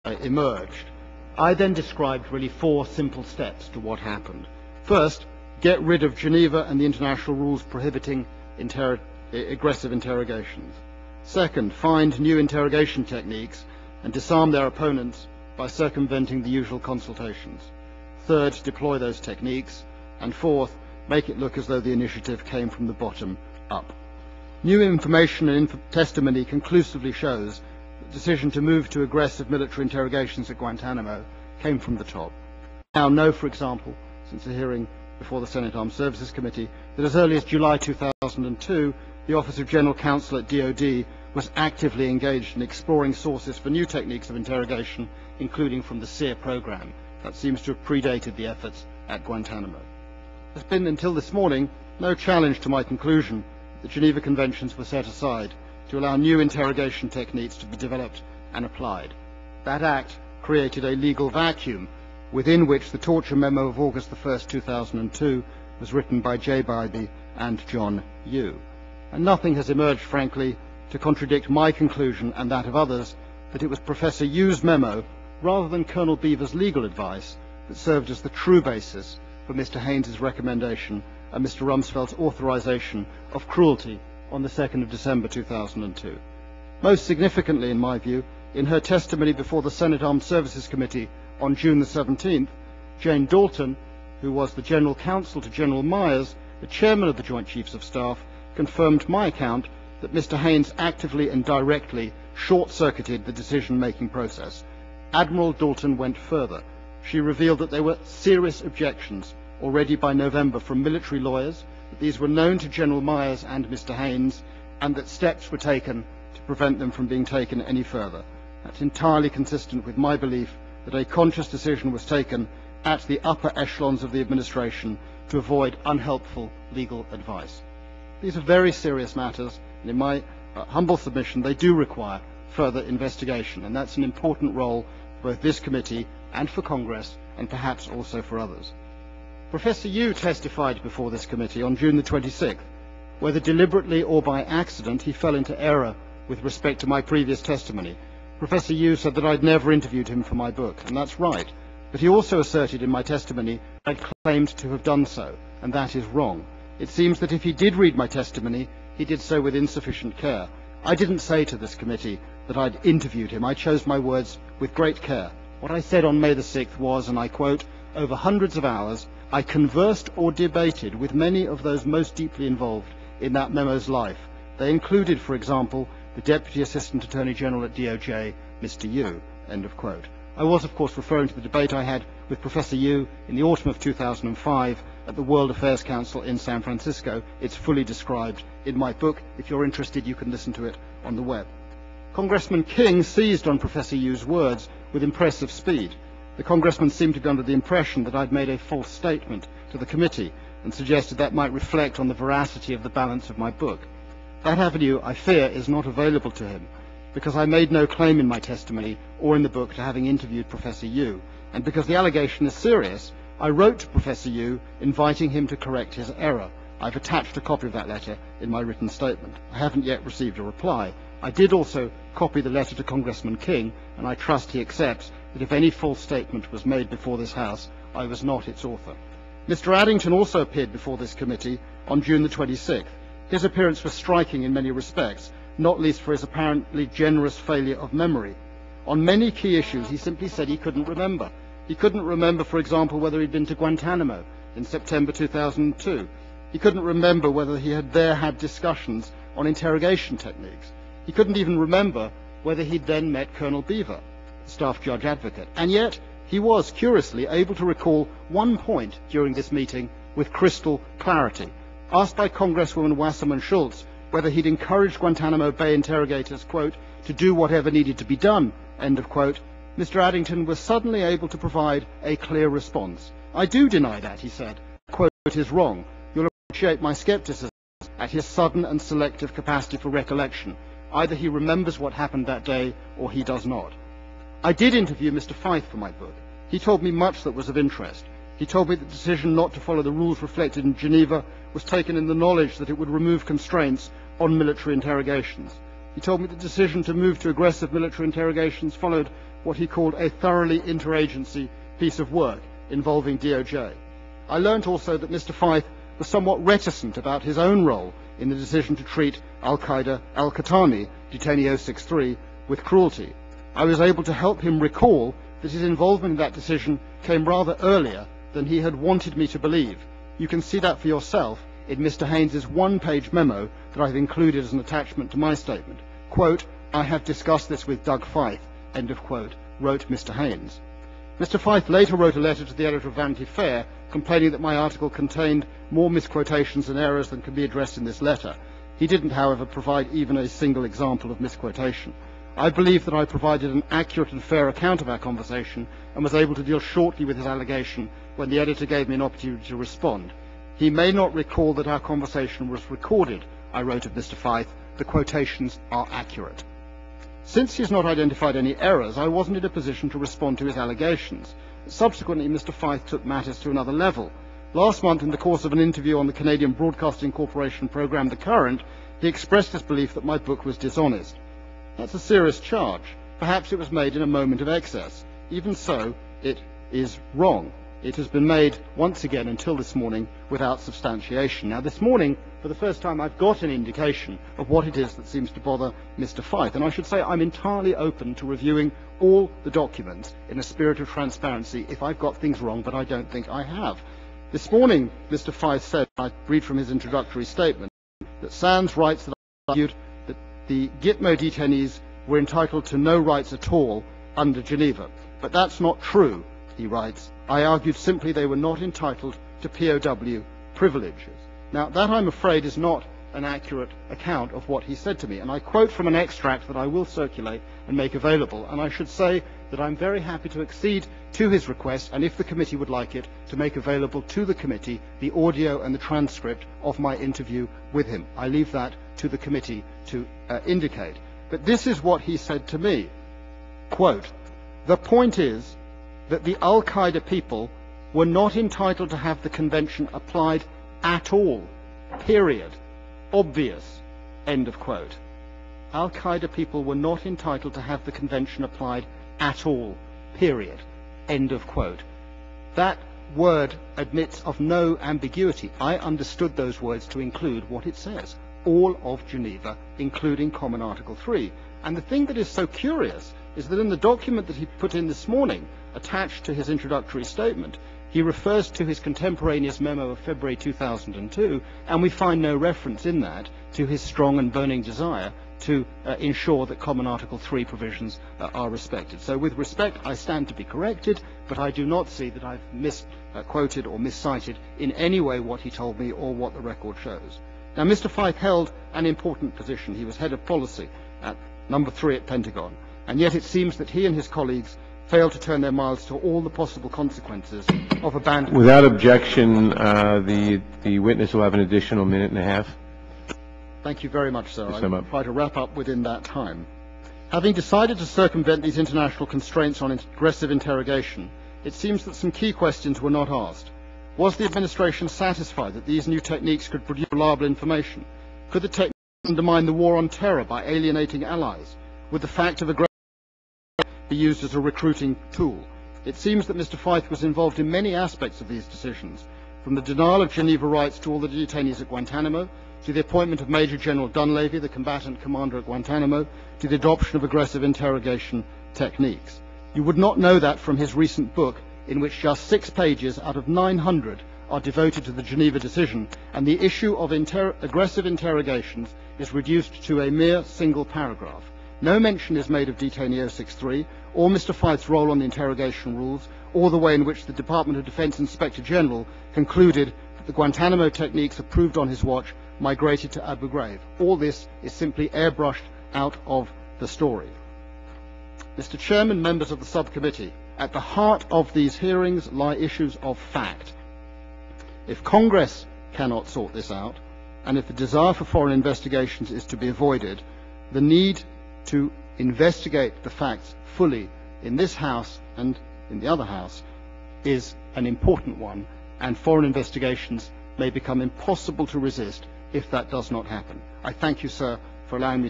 emerged, I then described really 4 simple steps to what happened. First, get rid of Geneva and the international rules prohibiting aggressive interrogations. Second, find new interrogation techniques and disarm their opponents by circumventing the usual consultations. Third, deploy those techniques. And fourth, make it look as though the initiative came from the bottom up. New information and testimony conclusively shows the decision to move to aggressive military interrogations at Guantanamo came from the top. We now know, for example, since the hearing before the Senate Armed Services Committee, that as early as July 2002, the Office of General Counsel at DoD was actively engaged in exploring sources for new techniques of interrogation, including from the SEER program. That seems to have predated the efforts at Guantanamo. There's been, until this morning, no challenge to my conclusion that the Geneva Conventions were set aside to allow new interrogation techniques to be developed and applied. That act created a legal vacuum within which the torture memo of August 1, 2002 was written by J. Bybee and John Yoo. And nothing has emerged, frankly, to contradict my conclusion and that of others that it was Professor Yoo's memo, rather than Colonel Beaver's legal advice, that served as the true basis for Mr. Haynes's recommendation and Mr. Rumsfeld's authorization of cruelty on the 2nd of December 2002. Most significantly, in my view, in her testimony before the Senate Armed Services Committee on June the 17th, Jane Dalton, who was the General Counsel to General Myers, the Chairman of the Joint Chiefs of Staff, confirmed my account that Mr. Haynes actively and directly short-circuited the decision-making process. Admiral Dalton went further. She revealed that there were serious objections already by November from military lawyers, that these were known to General Myers and Mr. Haynes, and that steps were taken to prevent them from being taken any further. That's entirely consistent with my belief that a conscious decision was taken at the upper echelons of the administration to avoid unhelpful legal advice. These are very serious matters, and in my humble submission, they do require further investigation, and that's an important role for both this committee and for Congress, and perhaps also for others. Professor Yoo testified before this committee on June the 26th. Whether deliberately or by accident, he fell into error with respect to my previous testimony. Professor Yoo said that I'd never interviewed him for my book, and that's right. But he also asserted in my testimony I'd claimed to have done so, and that is wrong. It seems that if he did read my testimony, he did so with insufficient care. I didn't say to this committee that I'd interviewed him. I chose my words with great care. What I said on May the 6th was, and I quote, "Over hundreds of hours, I conversed or debated with many of those most deeply involved in that memo's life. They included, for example, the Deputy Assistant Attorney General at DOJ, Mr. Yoo," end of quote. I was, of course, referring to the debate I had with Professor Yoo in the autumn of 2005 at the World Affairs Council in San Francisco. It's fully described in my book. If you're interested, you can listen to it on the web. Congressman King seized on Professor Yoo's words with impressive speed. The congressman seemed to be under the impression that I'd made a false statement to the committee and suggested that might reflect on the veracity of the balance of my book. That avenue, I fear, is not available to him, because I made no claim in my testimony or in the book to having interviewed Professor Yoo, and because the allegation is serious, I wrote to Professor Yoo inviting him to correct his error. I've attached a copy of that letter in my written statement. I haven't yet received a reply. I did also copy the letter to Congressman King, and I trust he accepts that if any false statement was made before this House, I was not its author. Mr. Addington also appeared before this committee on June the 26th. His appearance was striking in many respects, not least for his apparently generous failure of memory. On many key issues, he simply said he couldn't remember. He couldn't remember, for example, whether he'd been to Guantanamo in September 2002. He couldn't remember whether he had there had discussions on interrogation techniques. He couldn't even remember whether he'd then met Colonel Beaver, Staff Judge Advocate. And yet, he was, curiously, able to recall one point during this meeting with crystal clarity. Asked by Congresswoman Wasserman Schultz whether he'd encouraged Guantanamo Bay interrogators, quote, to do whatever needed to be done, end of quote, Mr. Addington was suddenly able to provide a clear response. "I do deny that," he said. Quote, "It is wrong. You'll appreciate my skepticism at his sudden and selective capacity for recollection. Either he remembers what happened that day, or he does not." I did interview Mr. Feith for my book. He told me much that was of interest. He told me the decision not to follow the rules reflected in Geneva was taken in the knowledge that it would remove constraints on military interrogations. He told me the decision to move to aggressive military interrogations followed what he called a thoroughly interagency piece of work involving DOJ. I learnt also that Mr. Feith was somewhat reticent about his own role in the decision to treat al-Qaeda al-Qahtani, detainee 063, with cruelty. I was able to help him recall that his involvement in that decision came rather earlier than he had wanted me to believe. You can see that for yourself in Mr. Haynes's one-page memo that I've included as an attachment to my statement. Quote, "I have discussed this with Doug Feith," end of quote, wrote Mr. Haynes. Mr. Feith later wrote a letter to the editor of Vanity Fair complaining that my article contained more misquotations and errors than can be addressed in this letter. He didn't, however, provide even a single example of misquotation. I believe that I provided an accurate and fair account of our conversation and was able to deal shortly with his allegation when the editor gave me an opportunity to respond. He may not recall that our conversation was recorded, I wrote of Mr. Feith. The quotations are accurate. Since he has not identified any errors, I wasn't in a position to respond to his allegations. Subsequently, Mr. Feith took matters to another level. Last month, in the course of an interview on the Canadian Broadcasting Corporation programme The Current, he expressed his belief that my book was dishonest. That's a serious charge. Perhaps it was made in a moment of excess. Even so, it is wrong. It has been made once again until this morning without substantiation. Now, this morning, for the first time, I've got an indication of what it is that seems to bother Mr. Feith. And I should say I'm entirely open to reviewing all the documents in a spirit of transparency if I've got things wrong, but I don't think I have. This morning, Mr. Feith said, I read from his introductory statement, that Sands writes that I argued that the Gitmo detainees were entitled to no rights at all under Geneva. But that's not true, he writes. I argued simply they were not entitled to POW privileges. Now, that, I'm afraid, is not an accurate account of what he said to me. And I quote from an extract that I will circulate and make available. And I should say that I'm very happy to accede to his request, and if the committee would like it, to make available to the committee the audio and the transcript of my interview with him. I leave that to the committee to indicate. But this is what he said to me. Quote, "The point is that the al-Qaeda people were not entitled to have the convention applied at all. Period. Obvious." End of quote. Al-Qaeda people were not entitled to have the convention applied at all. Period. End of quote. That word admits of no ambiguity. I understood those words to include what it says. All of Geneva, including Common Article 3. And the thing that is so curious is that in the document that he put in this morning, attached to his introductory statement, he refers to his contemporaneous memo of February 2002, and we find no reference in that to his strong and burning desire to ensure that Common Article 3 provisions are respected. So with respect, I stand to be corrected, but I do not see that I've misquoted or miscited in any way what he told me or what the record shows. Now, Mr. Feith held an important position. He was head of policy at number 3 at Pentagon, and yet it seems that he and his colleagues failed to turn their mouths to all the possible consequences of abandoning. Without objection, the witness will have an additional minute and a half. Thank you very much, sir. Yes, I will try to wrap up within that time. Having decided to circumvent these international constraints on aggressive interrogation, it seems that some key questions were not asked. Was the administration satisfied that these new techniques could produce reliable information? Could the techniques undermine the war on terror by alienating allies? Would the fact of aggression be used as a recruiting tool? It seems that Mr. Feith was involved in many aspects of these decisions, from the denial of Geneva rights to all the detainees at Guantanamo, to the appointment of Major General Dunleavy, the combatant commander at Guantanamo, to the adoption of aggressive interrogation techniques. You would not know that from his recent book, in which just 6 pages out of 900 are devoted to the Geneva decision, and the issue of aggressive interrogations is reduced to a mere single paragraph. No mention is made of detainee 063, or Mr. Feith's role on the interrogation rules, or the way in which the Department of Defense Inspector General concluded that the Guantanamo techniques approved on his watch migrated to Abu Ghraib. All this is simply airbrushed out of the story. Mr. Chairman, members of the subcommittee, at the heart of these hearings lie issues of fact. If Congress cannot sort this out, and if the desire for foreign investigations is to be avoided, the need to investigate the facts fully in this House and in the other House is an important one, and foreign investigations may become impossible to resist if that does not happen. I thank you, sir, for allowing me to